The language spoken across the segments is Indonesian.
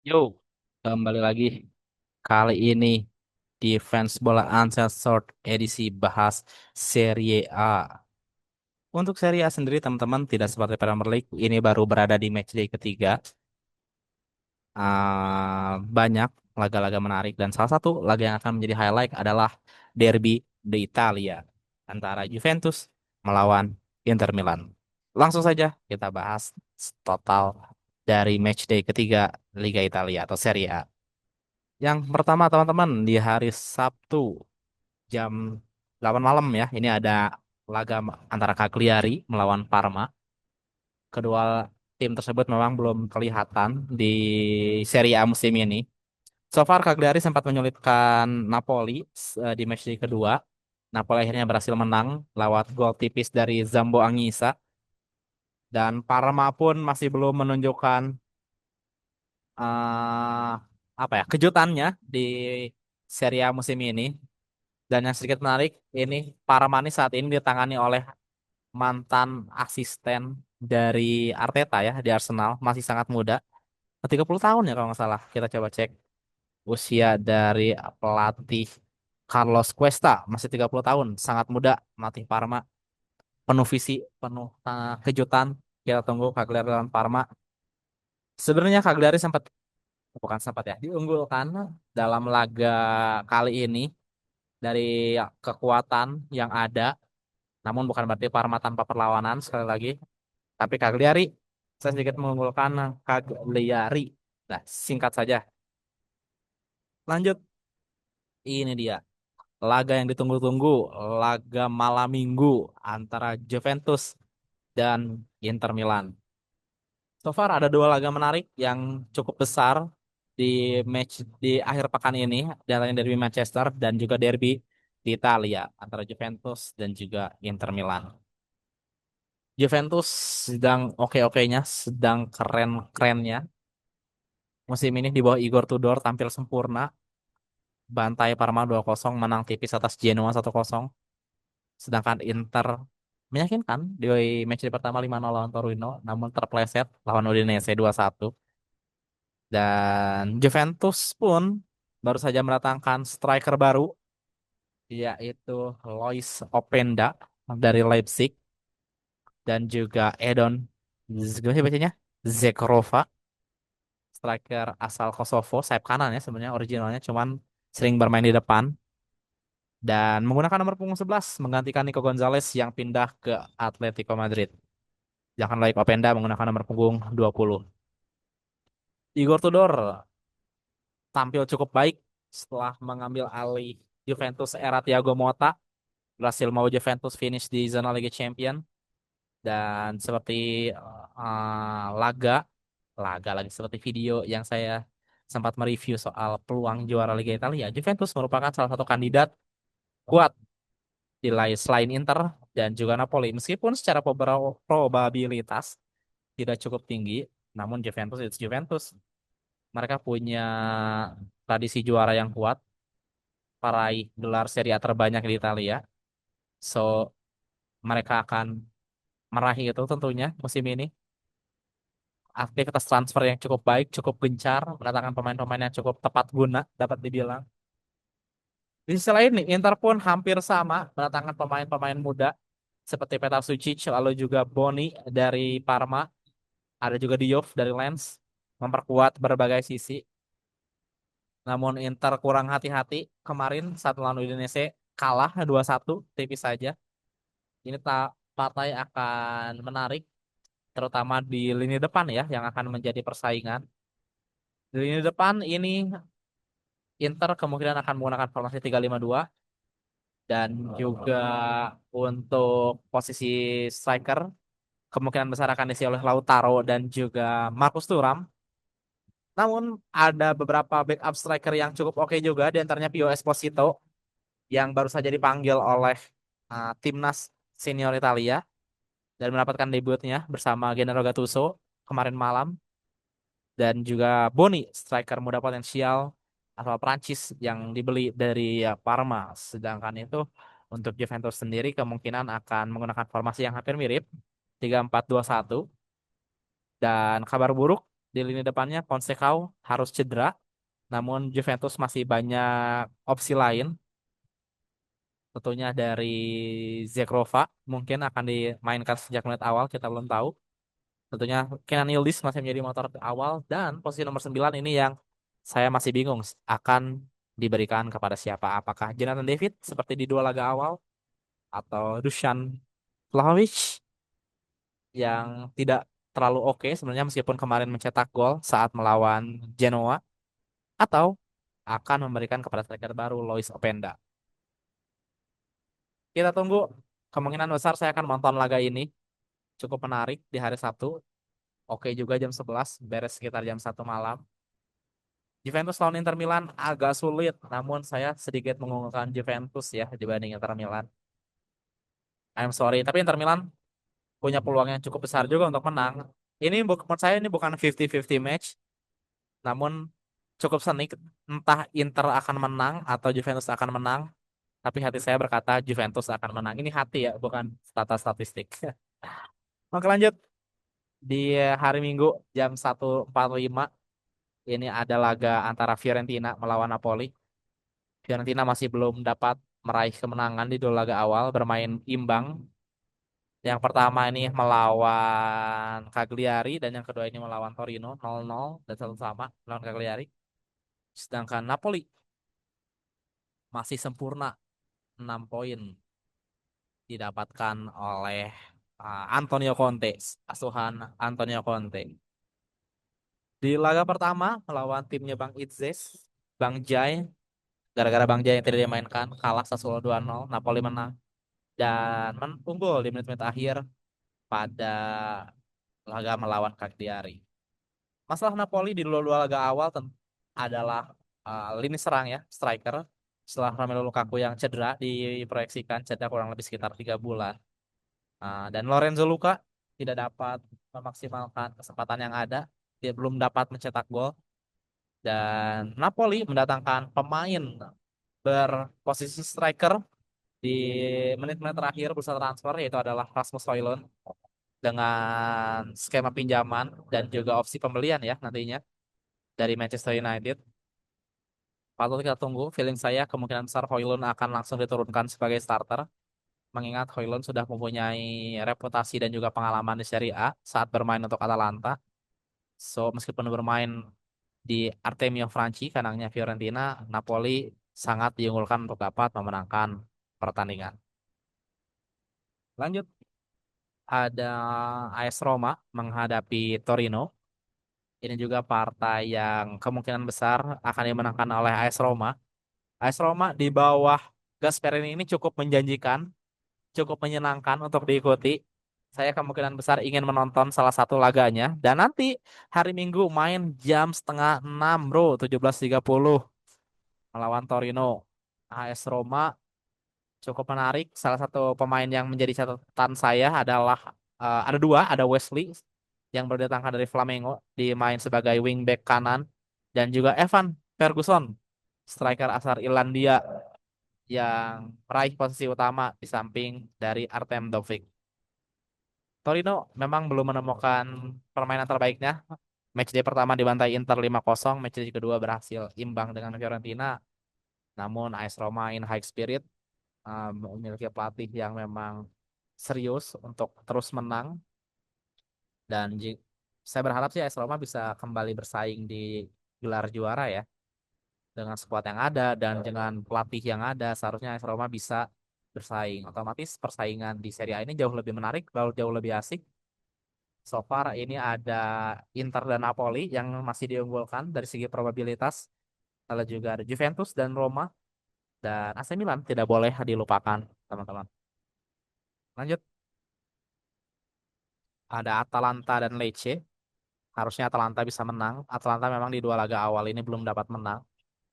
Yuk, kembali lagi. Kali ini di Fans Bola Uncensored edisi bahas Serie A. Untuk Serie A sendiri, teman-teman, tidak seperti Premier League. Ini baru berada di matchday ketiga. Banyak laga-laga menarik dan salah satu laga yang akan menjadi highlight adalah Derby de Italia antara Juventus melawan Inter Milan. Langsung saja kita bahas total dari matchday ketiga Liga Italia atau Serie A. Yang pertama teman-teman di hari Sabtu jam 8 malam ya. Ini ada laga antara Cagliari melawan Parma. Kedua tim tersebut memang belum kelihatan di Serie A musim ini. So far Cagliari sempat menyulitkan Napoli di matchday kedua. Napoli akhirnya berhasil menang lewat gol tipis dari Zambo Anguissa dan Parma pun masih belum menunjukkan eh, apa ya kejutannya di Serie A musim ini. Dan yang sedikit menarik, ini Paramani saat ini ditangani oleh mantan asisten dari Arteta ya di Arsenal, masih sangat muda, 30 tahun ya kalau nggak salah. Kita coba cek usia dari pelatih Carlos Cuesta, masih 30 tahun, sangat muda, melatih Parma, penuh visi, penuh kejutan. Kita tunggu Cagliari lawan Parma. Sebenarnya Cagliari sempat, bukan sempat ya, diunggulkan dalam laga kali ini dari kekuatan yang ada. Namun bukan berarti Parma tanpa perlawanan sekali lagi. Tapi Cagliari, saya sedikit mengunggulkan Cagliari. Nah, singkat saja. Lanjut, ini dia. Laga yang ditunggu-tunggu. Laga malam minggu antara Juventus dan Inter Milan. So far ada dua laga menarik yang cukup besar di match di akhir pekan ini. Dari derby Manchester dan juga derby di Italia antara Juventus dan juga Inter Milan. Juventus sedang oke-okenya, sedang keren-kerennya. Musim ini di bawah Igor Tudor tampil sempurna, bantai Parma 2-0, menang tipis atas Genoa 1-0. Sedangkan Inter meyakinkan di match di pertama 5-0 lawan Torino, namun terpleset lawan Udinese 2-1. Dan Juventus pun baru saja mendatangkan striker baru, yaitu Lois Openda dari Leipzig dan juga Edon, gimana sih bacanya? Zekrova, striker asal Kosovo, sayap kanan ya sebenarnya originalnya, cuman sering bermain di depan dan menggunakan nomor punggung 11 menggantikan Nico Gonzalez yang pindah ke Atletico Madrid. Jangan like Openda menggunakan nomor punggung 20. Igor Tudor tampil cukup baik setelah mengambil alih Juventus era Thiago Motta, berhasil mau Juventus finish di zona Liga Champion dan seperti laga laga lagi seperti video yang saya sempat mereview soal peluang juara Liga Italia, Juventus merupakan salah satu kandidat kuat selain Inter dan juga Napoli. Meskipun secara probabilitas tidak cukup tinggi, namun Juventus itu Juventus. Mereka punya tradisi juara yang kuat, peraih gelar Serie A terbanyak di Italia. So, mereka akan meraih itu tentunya musim ini. Aktivitas transfer yang cukup baik, cukup gencar, mendatangkan pemain-pemain yang cukup tepat guna, dapat dibilang. Di sisi lain nih, Inter pun hampir sama, mendatangkan pemain-pemain muda seperti Petar Sucic, lalu juga Boni dari Parma, ada juga Diouf dari Lens, memperkuat berbagai sisi. Namun Inter kurang hati-hati kemarin saat melawan Udinese, kalah 2-1 tipis saja. Ini partai akan menarik terutama di lini depan ya yang akan menjadi persaingan. Di lini depan ini Inter kemungkinan akan menggunakan formasi 3-5-2 dan juga untuk posisi striker kemungkinan besar akan diisi oleh Lautaro dan juga Marcus Thuram. Namun ada beberapa backup striker yang cukup oke juga, di antaranya Pio Esposito yang baru saja dipanggil oleh timnas senior Italia dan mendapatkan debutnya bersama Gennaro Gattuso kemarin malam, dan juga Boni, striker muda potensial asal Prancis yang dibeli dari Parma. Sedangkan itu untuk Juventus sendiri kemungkinan akan menggunakan formasi yang hampir mirip 3-4-2-1. Dan kabar buruk di Di lini depannya Consecao harus cedera, namun Juventus masih banyak opsi lain. Tentunya dari Zekrova mungkin akan dimainkan sejak menit awal, kita belum tahu. Tentunya Kenan Yildiz masih menjadi motor awal dan posisi nomor 9 ini yang saya masih bingung akan diberikan kepada siapa. Apakah Jonathan David seperti di dua laga awal atau Dusan Vlahovic yang tidak terlalu oke sebenarnya meskipun kemarin mencetak gol saat melawan Genoa, atau akan memberikan kepada striker baru Lois Openda. Kita tunggu, kemungkinan besar saya akan nonton laga ini, cukup menarik di hari Sabtu. Oke juga jam 11, beres sekitar jam 1 malam. Juventus lawan Inter Milan agak sulit, namun saya sedikit mengunggulkan Juventus ya dibanding Inter Milan. I'm sorry, tapi Inter Milan punya peluang yang cukup besar juga untuk menang. Menurut saya ini bukan 50-50 match, namun cukup seni. Entah Inter akan menang atau Juventus akan menang, tapi hati saya berkata Juventus akan menang. Ini hati ya, bukan statistik. Oke lanjut, di hari Minggu jam 1.45 ini ada laga antara Fiorentina melawan Napoli. Fiorentina masih belum dapat meraih kemenangan di dua laga awal, bermain imbang. Yang pertama ini melawan Cagliari dan yang kedua ini melawan Torino 0-0 dan satu sama melawan Cagliari. Sedangkan Napoli masih sempurna 6 poin didapatkan oleh Antonio Conte, asuhan Antonio Conte. Di laga pertama melawan timnya Bang Itzes, Bang Jai, gara-gara Bang Jai yang tidak dimainkan, kalah Sassuolo 2-0, Napoli menang dan unggul di menit-menit akhir pada laga melawan Cagliari. Masalah Napoli di dua-dua laga awal adalah lini serang ya, striker. Setelah Romelu Lukaku yang cedera diproyeksikan cedera kurang lebih sekitar 3 bulan. Dan Lorenzo Luka tidak dapat memaksimalkan kesempatan yang ada. Dia belum dapat mencetak gol. Dan Napoli mendatangkan pemain berposisi striker di menit-menit terakhir bursa transfer, yaitu adalah Rasmus Højlund dengan skema pinjaman dan juga opsi pembelian ya nantinya dari Manchester United. Patut kita tunggu. Feeling saya kemungkinan besar Højlund akan langsung diturunkan sebagai starter. Mengingat Højlund sudah mempunyai reputasi dan juga pengalaman di Serie A saat bermain untuk Atalanta. So, meskipun bermain di Artemio Franchi, kandangnya Fiorentina, Napoli sangat diunggulkan untuk dapat memenangkan pertandingan. Lanjut, ada AS Roma menghadapi Torino. Ini juga partai yang kemungkinan besar akan dimenangkan oleh AS Roma. AS Roma di bawah Gasperini ini cukup menjanjikan, cukup menyenangkan untuk diikuti. Saya kemungkinan besar ingin menonton salah satu laganya. Dan nanti hari Minggu main jam setengah 6 bro, 17.30 melawan Torino. AS Roma cukup menarik. Salah satu pemain yang menjadi catatan saya adalah ada dua, ada Wesley yang berdatangkan dari Flamengo, dimain sebagai wingback kanan, dan juga Evan Ferguson, striker asal Irlandia yang meraih posisi utama di samping dari Artem Dovik. Torino memang belum menemukan permainan terbaiknya. Matchday pertama dibantai Inter 5-0, matchday kedua berhasil imbang dengan Fiorentina. Namun AS Roma in high spirit, memiliki pelatih yang memang serius untuk terus menang dan saya berharap sih AS Roma bisa kembali bersaing di gelar juara ya, dengan skuad yang ada dan dengan pelatih yang ada seharusnya AS Roma bisa bersaing. Otomatis persaingan di Serie A ini jauh lebih menarik, jauh lebih asik. So far ini ada Inter dan Napoli yang masih diunggulkan dari segi probabilitas. Lalu juga ada Juventus dan Roma dan AC Milan tidak boleh dilupakan, teman-teman. Lanjut, ada Atalanta dan Lecce. Harusnya Atalanta bisa menang. Atalanta memang di dua laga awal ini belum dapat menang.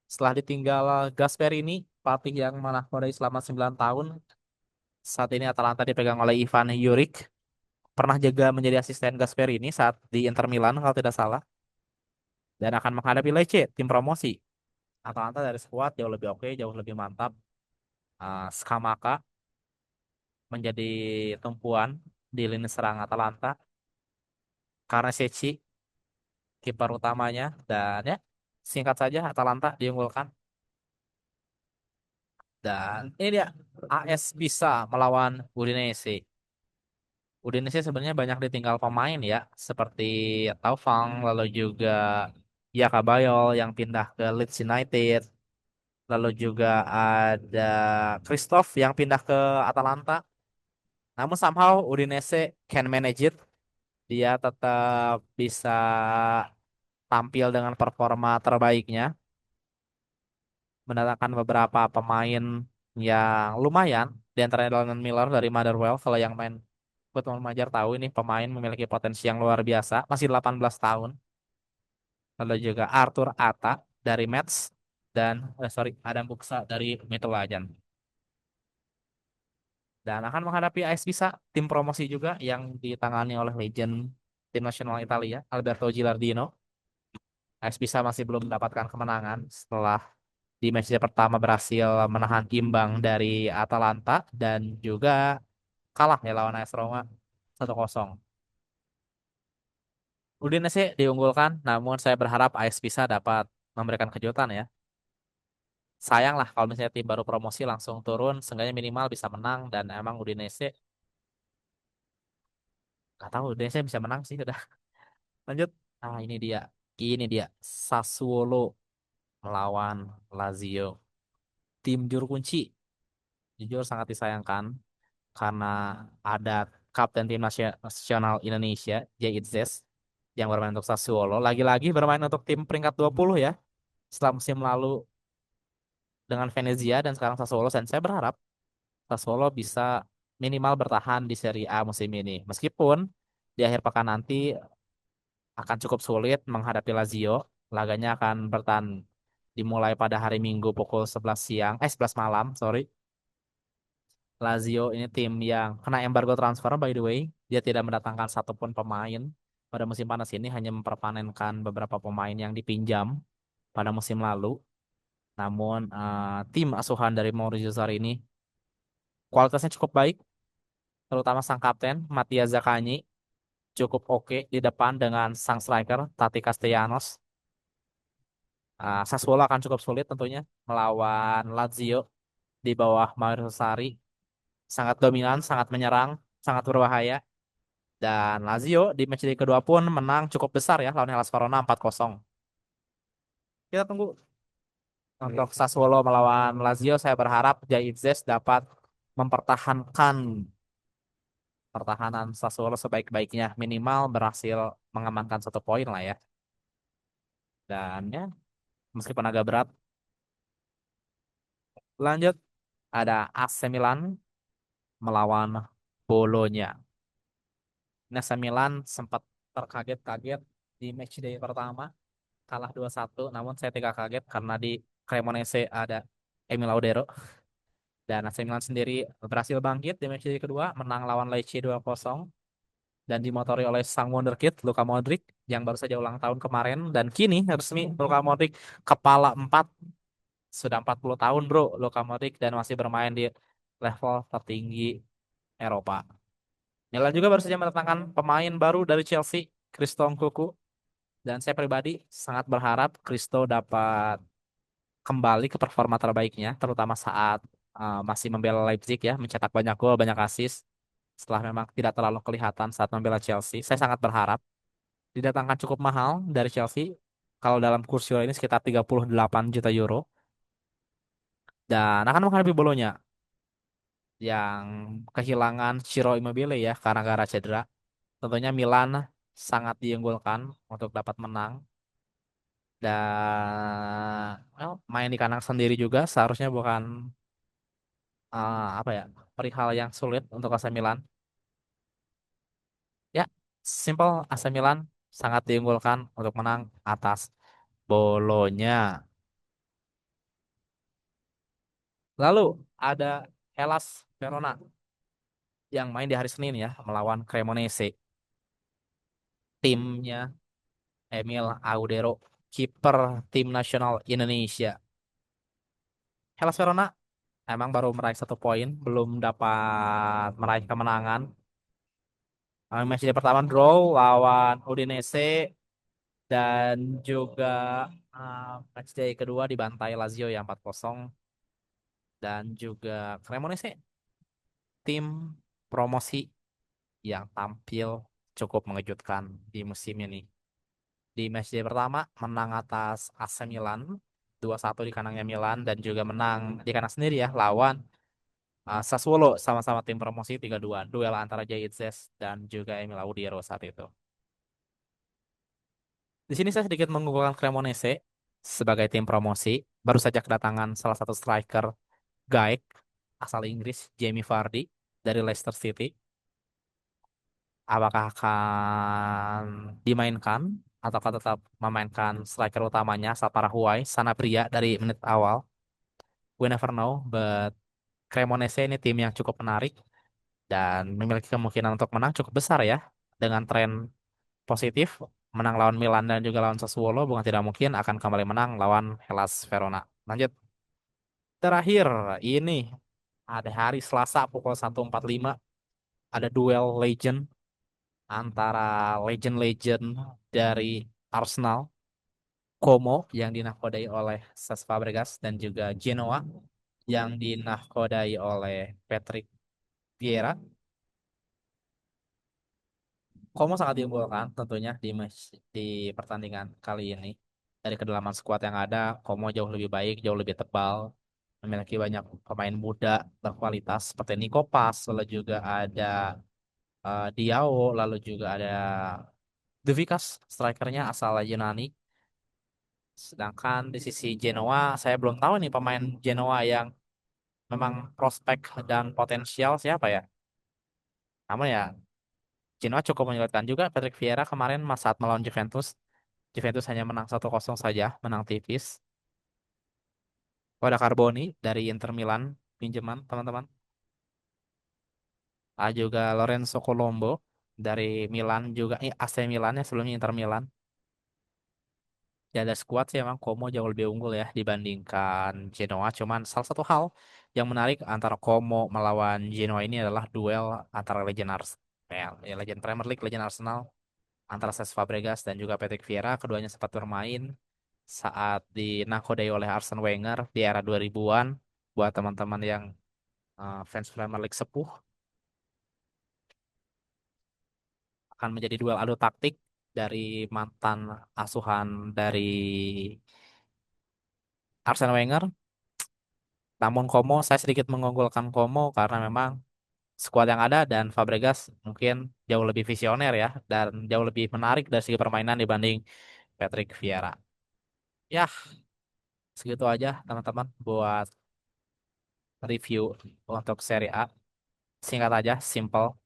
Setelah ditinggal Gasperini, pelatih yang menahkodai selama 9 tahun, saat ini Atalanta dipegang oleh Ivan Juric. Pernah juga menjadi asisten Gasperini saat di Inter Milan kalau tidak salah. Dan akan menghadapi Lecce, tim promosi. Atalanta dari skuad jauh lebih oke, jauh lebih mantap. Scamacca menjadi tumpuan di lini serang Atalanta. Karena Secchi kiper utamanya. Dan ya, singkat saja Atalanta diunggulkan. Dan ini dia AS bisa melawan Udinese. Udinese sebenarnya banyak ditinggal pemain ya, seperti Taufang, lalu juga Yaka Bayol yang pindah ke Leeds United, lalu juga ada Christoph yang pindah ke Atalanta. Namun somehow Udinese can manage it. Dia tetap bisa tampil dengan performa terbaiknya, mendatangkan beberapa pemain yang lumayan, di antaranya Donald Miller dari Motherwell. Kalau yang main Football Manager tahu ini pemain memiliki potensi yang luar biasa, masih 18 tahun. Lalu juga Arthur Atta dari Mets dan sorry, Adam Buksa dari Midtjylland. Dan akan menghadapi AS Pisa, tim promosi juga yang ditangani oleh legend tim nasional Italia, Alberto Gilardino. AS Pisa masih belum mendapatkan kemenangan setelah di matchday pertama berhasil menahan imbang dari Atalanta dan juga kalah ya lawan AS Roma 1-0. Udinese diunggulkan, namun saya berharap AS Pisa dapat memberikan kejutan ya. Sayang lah kalau misalnya tim baru promosi langsung turun, seenggaknya minimal bisa menang dan emang Udinese nggak tahu Udinese bisa menang sih udah. Lanjut. Ah ini dia Sassuolo melawan Lazio. Tim juru kunci jujur sangat disayangkan karena ada Kapten Tim Nasional Indonesia, Jay Itzes, yang bermain untuk Sassuolo. Lagi-lagi bermain untuk tim peringkat 20 ya. Setelah musim lalu dengan Venezia dan sekarang Sassuolo. Dan saya berharap Sassuolo bisa minimal bertahan di Serie A musim ini. Meskipun di akhir pekan nanti akan cukup sulit menghadapi Lazio. Laganya akan bertahan dimulai pada hari Minggu pukul 11 siang, 11 malam, sorry. Lazio ini tim yang kena embargo transfer by the way. Dia tidak mendatangkan satupun pemain pada musim panas ini, hanya memperpanenkan beberapa pemain yang dipinjam pada musim lalu. Namun tim asuhan dari Maurizio Sarri ini kualitasnya cukup baik, terutama sang kapten Mattia Zaccagni cukup oke di depan dengan sang striker Tati Castellanos. Sassuolo akan cukup sulit tentunya melawan Lazio di bawah Maurizio Sarri. Sangat dominan, sangat menyerang, sangat berbahaya. Dan Lazio di match day kedua pun menang cukup besar ya lawan Hellas Verona 4-0. Kita tunggu untuk Sassuolo melawan Lazio. Saya berharap Jay Itzes dapat mempertahankan pertahanan Sassuolo sebaik-baiknya. Minimal berhasil mengamankan 1 poin lah ya. Dan ya, meskipun agak berat. Lanjut, ada AC Milan melawan Bolonya. Nah, AC Milan sempat terkaget-kaget di match day pertama, kalah 2-1. Namun saya tidak kaget karena di Cremonese ada Emil Laudero. Dan AC Milan sendiri berhasil bangkit di match day kedua, menang lawan Lecce 2-0. Dan dimotori oleh sang wonderkid Luka Modric yang baru saja ulang tahun kemarin. Dan kini resmi Luka Modric kepala 4. Sudah 40 tahun bro Luka Modric dan masih bermain di level tertinggi Eropa. Milan juga baru saja mendatangkan pemain baru dari Chelsea, Christo Nkunku. Dan saya pribadi sangat berharap Christo dapat kembali ke performa terbaiknya, terutama saat masih membela Leipzig ya, mencetak banyak gol, banyak assist. Setelah memang tidak terlalu kelihatan saat membela Chelsea, saya sangat berharap didatangkan cukup mahal dari Chelsea. Kalau dalam kurs euro ini sekitar 38 juta euro. Dan akan menghadapi Bolonya yang kehilangan Ciro Immobile ya karena gara cedera. Tentunya Milan sangat diunggulkan untuk dapat menang dan main di kandang sendiri juga seharusnya bukan apa ya perihal yang sulit untuk AC Milan. Ya, simple AC Milan sangat diunggulkan untuk menang atas Bolonya. Lalu ada Hellas Verona yang main di hari Senin ya melawan Cremonese. Timnya Emil Audero, kiper tim nasional Indonesia. Hellas Verona emang baru meraih 1 poin, belum dapat meraih kemenangan. Match day pertama draw lawan Udinese, dan juga matchday kedua dibantai Lazio yang 4-0 dan juga Cremonese tim promosi yang tampil cukup mengejutkan di musim ini. Di matchday pertama menang atas AC Milan 2-1 di kandangnya Milan dan juga menang di kandang sendiri ya lawan Sassuolo sama-sama tim promosi 3-2. Duel antara Jay Itzes dan juga Emil Audiero saat itu. Di sini saya sedikit mengunggulkan Cremonese sebagai tim promosi. Baru saja kedatangan salah satu striker Gaek asal Inggris, Jamie Vardy dari Leicester City. Apakah akan dimainkan ataukah tetap memainkan striker utamanya Saparahuay, Sanabria dari menit awal? We never know, but Cremonese ini tim yang cukup menarik dan memiliki kemungkinan untuk menang cukup besar ya. Dengan tren positif, menang lawan Milan dan juga lawan Sassuolo bukan tidak mungkin akan kembali menang lawan Hellas Verona. Lanjut. Terakhir, ini ada hari Selasa pukul 1.45 ada duel legend antara legend-legend dari Arsenal, Como yang dinahkodai oleh Cesc Fabregas dan juga Genoa yang dinahkodai oleh Patrick Vieira. Como sangat diunggulkan tentunya di pertandingan kali ini. Dari kedalaman skuad yang ada, Como jauh lebih baik, jauh lebih tebal, memiliki banyak pemain muda berkualitas seperti Nico Paz, lalu juga ada Diao, lalu juga ada Duvikas, strikernya asal Yunani. Sedangkan di sisi Genoa, saya belum tahu nih pemain Genoa yang memang prospek dan potensial siapa ya. Namun ya, Genoa cukup menyulitkan juga Patrick Vieira kemarin saat melawan Juventus. Juventus hanya menang 1-0 saja, menang tipis. Oh, ada Carboni dari Inter Milan, pinjaman teman-teman. Juga Lorenzo Colombo dari Milan juga, AC Milan ya sebelumnya Inter Milan. Ya ada skuad sih emang Como jauh lebih unggul ya dibandingkan Genoa. Cuman salah satu hal yang menarik antara Como melawan Genoa ini adalah duel antara legend Arsenal, ya, legend Premier League, legend Arsenal antara Cesc Fabregas dan juga Patrick Vieira. Keduanya sempat bermain saat dinakodai oleh Arsene Wenger di era 2000-an. Buat teman-teman yang fans Premier League sepuh, akan menjadi duel adu taktik dari mantan asuhan dari Arsene Wenger. Namun Como, saya sedikit mengunggulkan Como karena memang skuad yang ada dan Fabregas mungkin jauh lebih visioner ya dan jauh lebih menarik dari segi permainan dibanding Patrick Vieira. Ya, segitu aja teman-teman buat review untuk Serie A. Singkat aja, simple.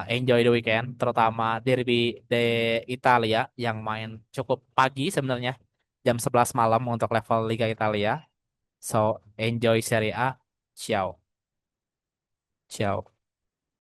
Enjoy the weekend, terutama derby de Italia yang main cukup pagi sebenarnya, jam 11 malam untuk level Liga Italia. So, enjoy Serie A. Ciao. Ciao.